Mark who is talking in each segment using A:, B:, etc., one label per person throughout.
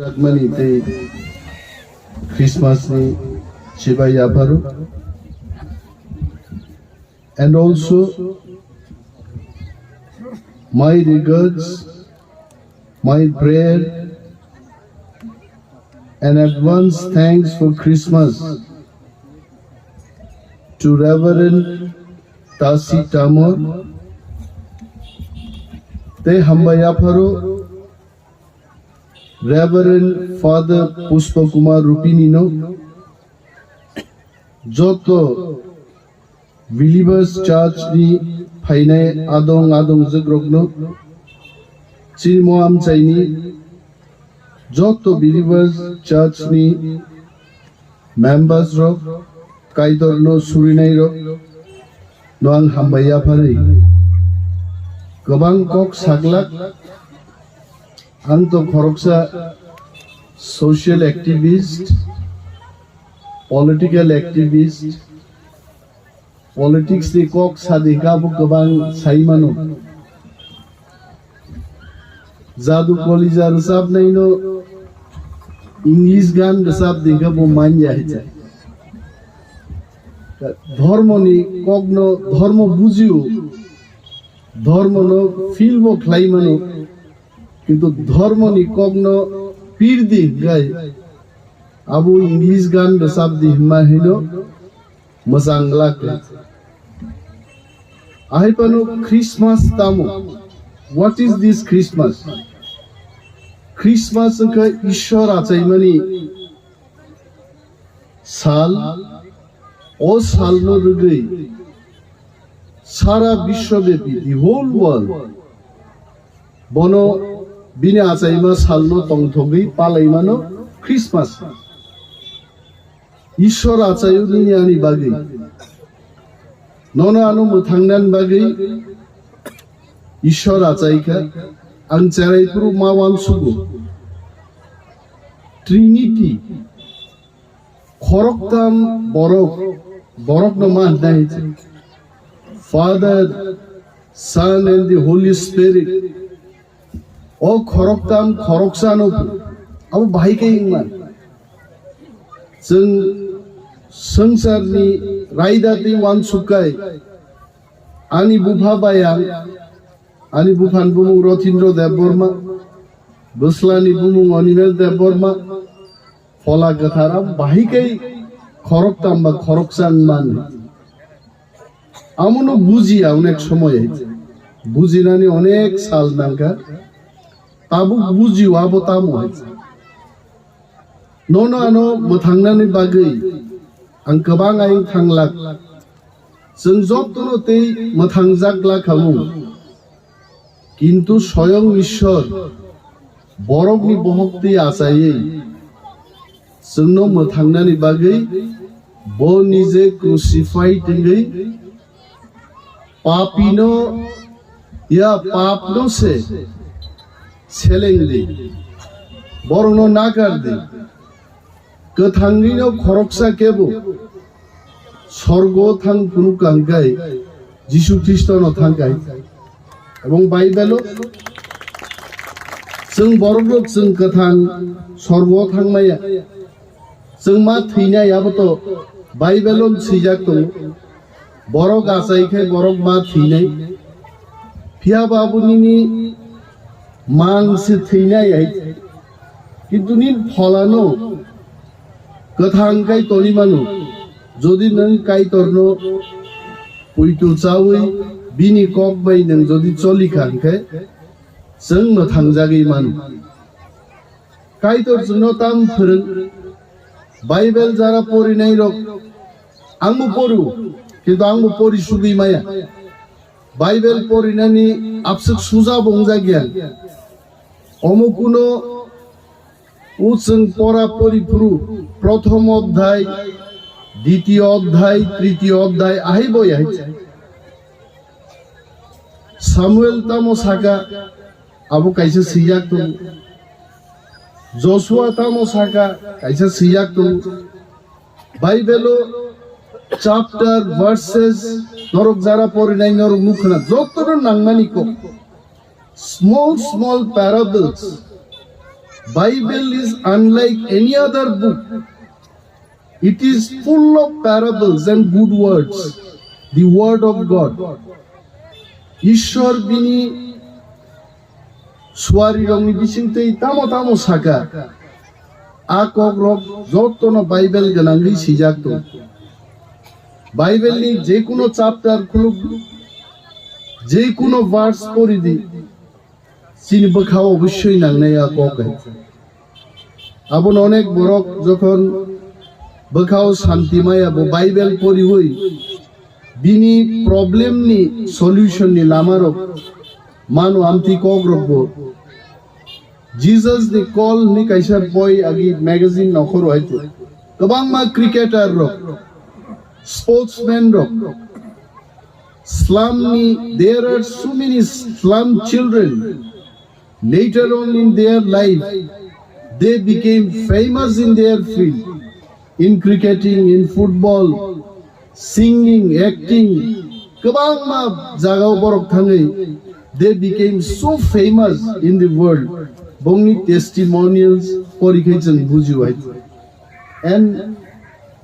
A: Ragmani te Christmas ni Shiva Yaparu, and also my regards, my prayer and advance thanks for Christmas to Reverend Tasi Tamor te Hambayaparu, Reverend Father Pushpa Kumar Rupinino, Joto Believers Church ni Paine Adong Zagrogno, Chilmoam Chaini, Joto Believers Church ni Members Rock, Kaidorno Surinai Rock, Noang Hambaya Pari, Gobang Kok Saglak, Anto Khoroksa social activist, political activist, politics de kok sadika bu gabang saimano. Jadu kolija resab naino English gan resab deka bu manja hai. Dharma ni kogno dharma bujiu, dharma no feel bo klaimano. কিন্তু ধর্ম নি কগ্ন পীর দি গাই আবু English গান রসাব দি হিমা হিলো মজাংলা কে আইপানো ক্রিসমাস তামো what is this Christmas Christmas কে ঈশ্বর আচাইমানি সাল ও সাল নো রগই সারা বিশ্বব্যাপী দি হোল ওয়ার্ল্ড বনো Bini acaima salno tongthogi palaimano Christmas. Ishwar acayu nini bagi. Nono anu muthangnan bagi. Ishwar acaika ang charai puru mawan sugu. Trinity. Khoroktam borok no man nahi. Father, Son and the Holy Spirit. O khoroktam khoroksano abu bhai ke ingman jeng sangsarni raidati wan sukai ani bupha bayang ani buphan bumung Rothindro Debbarma Buslani bumung Animesh Debbarma phola gathara bhai ke khoroktam ba khoroksan man amono buji onek shomoy hoyছে bujinani onek sal nangka Abu buji wabo tamu hai. Nono ano mutangnani bagai. Ang kabang aying tanglak. Sengjok tono te mutangjagla kamu. Kintu soyong ishor. Borok ni bohok te asaye. Sengno mutangnani bagai. Bo nije crucified tinggai. Papino ya papno se. Selling di, borono nakar di, ketangino khoroksa kebo, sorgo thang punu kangkai, Jishu Kristo no thangkai, ebong Bible seng borok seng ketang sorgo thang maya, seng ma thina yaboto Bible sijak to, borok asai ke borok ma thinai, pia babu nini Mangsi thina yai, kintu nin pholano, kathang kai toni manu, jodi nang kai torno, puitu cawi, bini kok bay nang jodi choli khan kai, seng no thangjagi manu. Kai tor juno tam phurung, Bible jara pori nai rok, angmu poru, kintu angmu pori sugi maya. Bible pori nani apsuk suja bongja gyan. অমুকুনো উৎসং পরা পরিপুরু প্রথম অধ্যায় দ্বিতীয় অধ্যায় তৃতীয় অধ্যায় আহিবই আহিছে Samuel তামো সাকা আবু কাইসে সিজাক তো জোশুয়া তামো সাকা কাইসে সিজাক তো বাইবেলো চ্যাপ্টার ভার্সেস নরক যারা পড়ি নাই নরক মুখনা যতটা নাংমানি কো small parables Bible is unlike any other book. It is full of parables and good words. The word of God. Ishwar bini swari rongi bisingtei tamo saka. Akog rok jotono Bible ganangi sijakto. Bible ni jekuno chapter khuluk jekuno verse pori di চিনি খাওয়া অবশ্যই নাংনাই আকাই আবন অনেক বরক যখন বখাও শান্তিমাই আবো Bible পড়ি হই বিনি problem নি সলিউশন নি লামারক মানো আমতি কক রকবো জিসাস দি কল নি কাইসা বই আগি ম্যাগাজিন নখর হইতো গোবাং মা cricketer rock sportsman rock slum ni there are so many slum children. Later on in their life, they became famous in their field, in cricketing, in football, singing, acting. Kabang ma jagao borok thangai, they became so famous in the world. Bongni testimonials porikaichen buju ait. And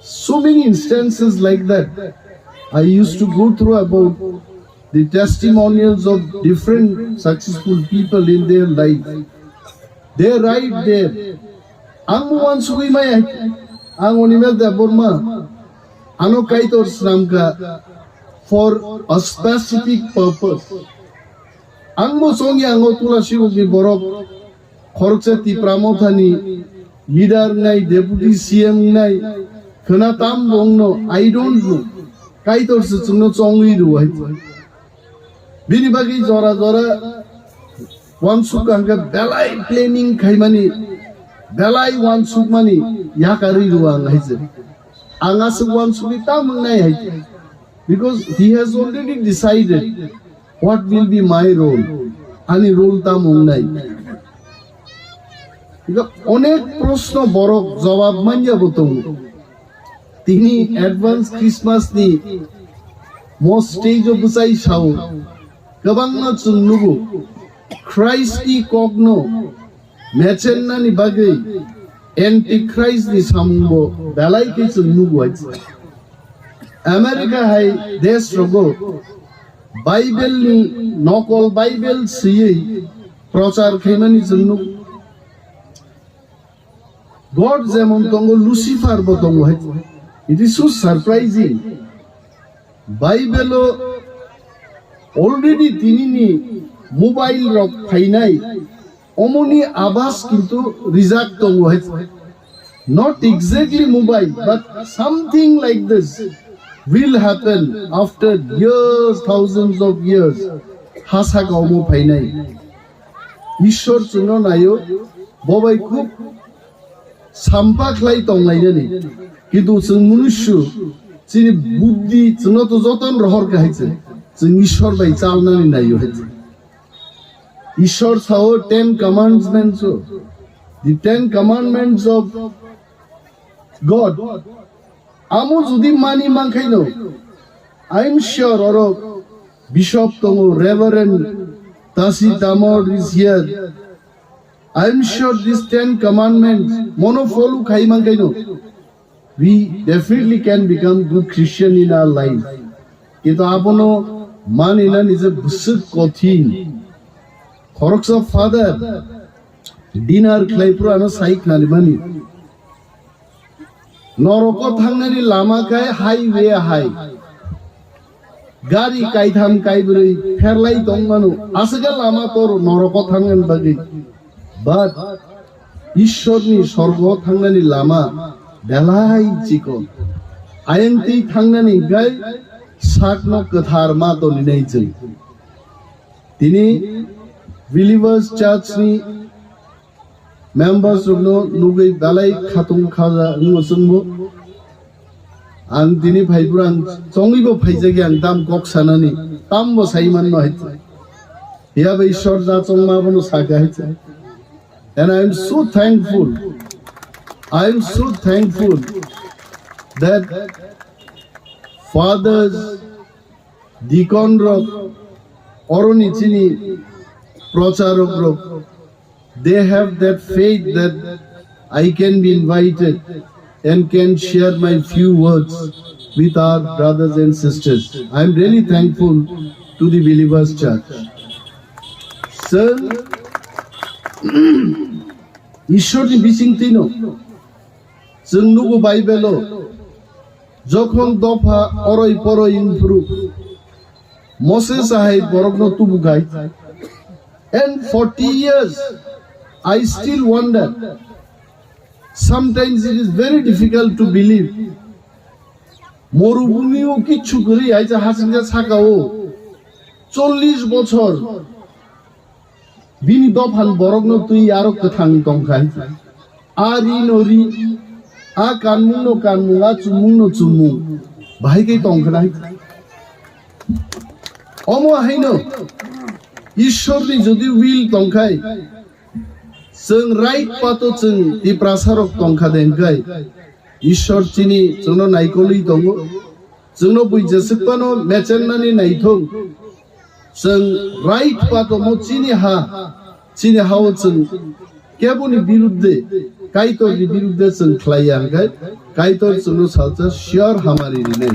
A: so many instances like that. I used to go through about the testimonials of different successful people in their life. They're right there. Ang one sugui may ang Animesh Debbarma ano kaitor sramka for a specific purpose. Ang mo songi ango tula siwag ni borok khoroksa ti pramothani leader nai deputy CM nai khana tam bongno I don't know. Kaitor se chungno chongui ruai. Bini bagi jora one suk angka belai planning khaimani belai one suk mani yakari ruang haise. Anga suk one suk tam nai haise. Because he has already decided what will be my role. Ani role tam nai. Onek proshno borok jawab manja botong. Tini advance Christmas ni most stage of busai shao kabang na chunnugo Christ ni kogno mechenna ni bagai antichrist ni sambo dalai ke chunnugo America hai desh rogo Bible ni nokol Bible siye prochar khaimani chunnugo God jemon tongo Lucifer botongo hai. It is so surprising. Bible already tinini mobile rock phainai omoni abas kintu reject tongo hai. Not exactly mobile but something like this will happen after years, thousands of years. Hasa gaumo phainai. Ishwar chuno nayo bobai khub sampakhlai tonglai ni. কিন্তু जों मनुष्य जोंनि बुद्धि जोंनावथ' जतन रहर गाहायছে जों ঈশ্বর बाय चालनानै नायो हायছে ঈশ্বর Sao 10 commandments the 10 commandments of God আমো যদি মানি মানখাইনো I am sure or bishop tongo reverend Tasi Tamor is here I am sure these 10 commandments mono follow khai mankaino we definitely can become good Christian in our life. Kito apono manina nije busuk kothin. Khoroksa father dinner klaipro ano saik nani mani. Narwkha thangnani lama kai highway high. Gari kaitham kaibroi ferlai tongmanu asega lama tor Narwkha thangnan bagi. But Ishwarni sorgo thangnani lama belai chiko ayangti thangnani gai sakno kathar ma to ninai chai tini believers church ni members no nugai belai khatung khaja ngosungbo ang tini bhaibrang chongibo phaijagi ang dam kok sanani tambo saiman no hai ya bai ishwar ja chongma bono saga hai and I am so thankful that fathers, deacon rock, oroni chini, procharok rock, they have that faith that I can be invited and can share my few words with our brothers and sisters. I am really thankful to the Believers Church. Sir, ঈশ্বরনি বিচিংতিন जों नुगो बाइबेलो जखन दफा अरय परय improve Moses ahai borogno tubugai and 40 years I still wonder. Sometimes it is very difficult to believe. মরুভূমিও কিচ্ছু করি আইজা হাসিনা ছাকাও 40 বছর বিনি দফান বরগ্ন তুই আরো কথাং তংখাই আরি নরি আ কানমুনো কানমুলা চুমুনো চুমু ভাইকেই তংখাই অমো হাইনো ঈশ্বরনি যদি উইল তংখাই जों राइट पातो जों इ प्रासारक तंखा देंखाय ईश्वर चिनि जोंनो नायकलि दङ जोंनो बुइजेसपानो मेचेननानि नायथं जों राइट पातो मो चिनि हाव जों केबुनि बिरुद्धे काइतरनि बिरुद्धे जों ख्लायांखाय काइतर जोंनो सालसा शियर हामारि रिनै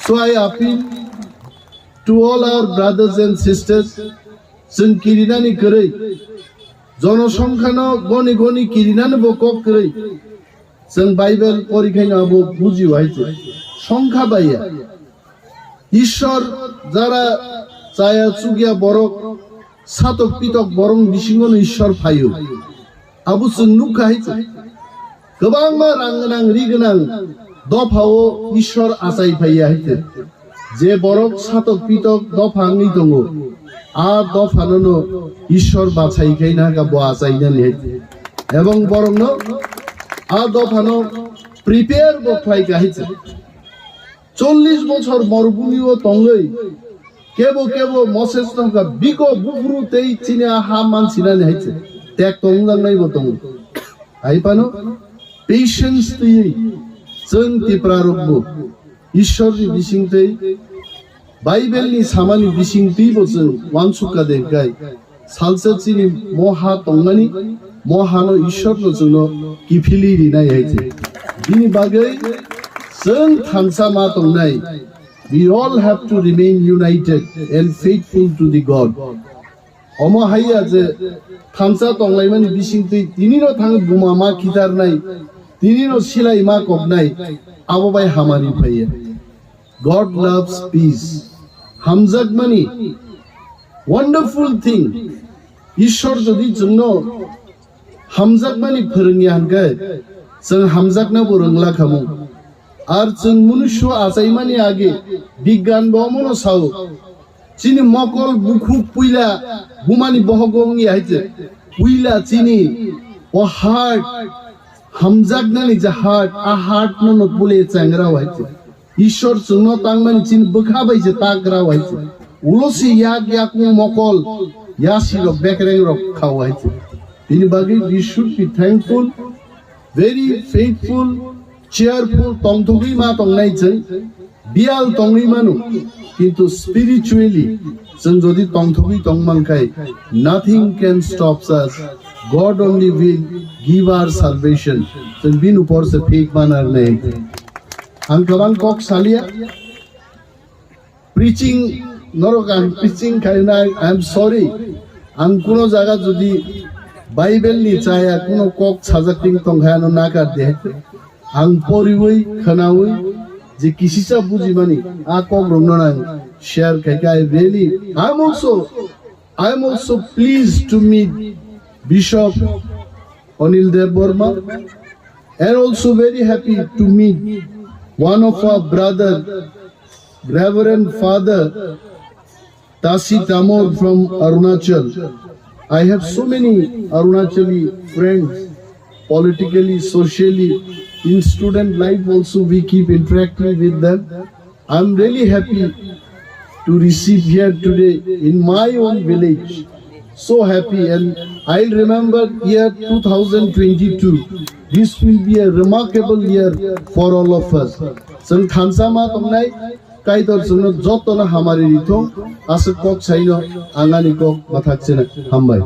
A: So I appeal to all our brothers and sisters जों किरिनानि करै जनसंख्यानो गनि गनि किरिनानो बकक करै जों बाइबेल परीक्षायनो आबो बुजिवाइছে সংখ্যা বাইয়া ঈশ্বর যারা চায়া চুগিয়া বরক সাতক পিতক বরং বিসিঙ্গন ঈশ্বর ফায়ু আবু जों नुखाइছে गोबां मा रांगोनां रिगोनां दफाओ ঈশ্বর आसाय फाया हाइছে जे बरक सातक पितक दफांनि दङ आ दफानो ঈশ্বর বাছাইখাই না গাবো আসাইনা নেই এবং বরং আ দফানো প্রিপেয়ার বকলাই গাইছে 40 বছর মরুভূমিও তঙ্গই কেবো কেবো মসেস নকা বিকো বুফরুতেই চিনা হা মানছিনা নেইছে ত্যাগ তংলাং নাইবো তং আইপানো পেশেন্স তুই जों तिप्रारबो ঈশ্বরनि बिसिंतै बाइबेलनि सामानि बिसिंतिबो जों वानसुका देंखाय सालसा चिनि महा तंगानि महानो ঈশ্বरनो जोंनो किफिलि रिनाय हाइছে बिनि बागै जों थानसा मा तंनाय we all have to remain united and faithful to the God Amo हाइया जे थानसा तंलायमानि बिसिंतै तिनिनो थाङो बुमा मा खिथारनाय तिनिनो सिलाय मा कबनाय आबो बाय हामारि फायो God loves peace. Hamzak mani, wonderful thing. Ishor jodi जोंनो hamzak mani फोरोंनि हानगाय जों hamzak ना बोरोंला खामु आर जों मनुष्य आसाय मानि आगे बिज्ञान बमनो साव चिनि मकल बुखु पुइला बुमानि बहगंनि हाइजे पुइला चिनि ओ हार्ट hamzak नानि जे हार्ट आ हार्ट नो पुले चांगरा हाइजे ঈশ্বর जोंनो तांमानि चिन बोखाबायजे ताग्रा हाइजे उलसि याक याक मकल यासिरो बेकरें रक खावाइजे बिनि बागै we should be thankful very faithful cheerful तंथगै मा तंनाय जों बियाल तंगै मानु किन्तु spiritually जों जदि तंथगै तंमानखाय nothing can stop us God only will give our salvation जों बिन ऊपर से फेक मानार नै आं गोबां कक सालिया preaching Narwkha preaching खायना I am sorry आं कुनो जागा जुदि बाइबेल नि चाया कुनो कक साजाकटिं तंखायानो नागार दे आं परिवै खोनावै जे किसिसा बुजि मानि आ कक रंगना share खायका I am also pleased to meet Bishop Anil Debbarma and also very happy to meet one of our brother, Reverend Father Tasi Tamor from Arunachal. I have so many Arunachali friends, politically, socially, in student life also we keep interacting with them. I'm really happy to receive here today in my own village. So happy, and I'll remember year 2022. This will be a remarkable year for all of us. जों थानसा मा तंनाय কাইতর জন্য যত না হামারি রিথ আছে cock sign আঙানি cock মাথাচ্ছে না হামবাই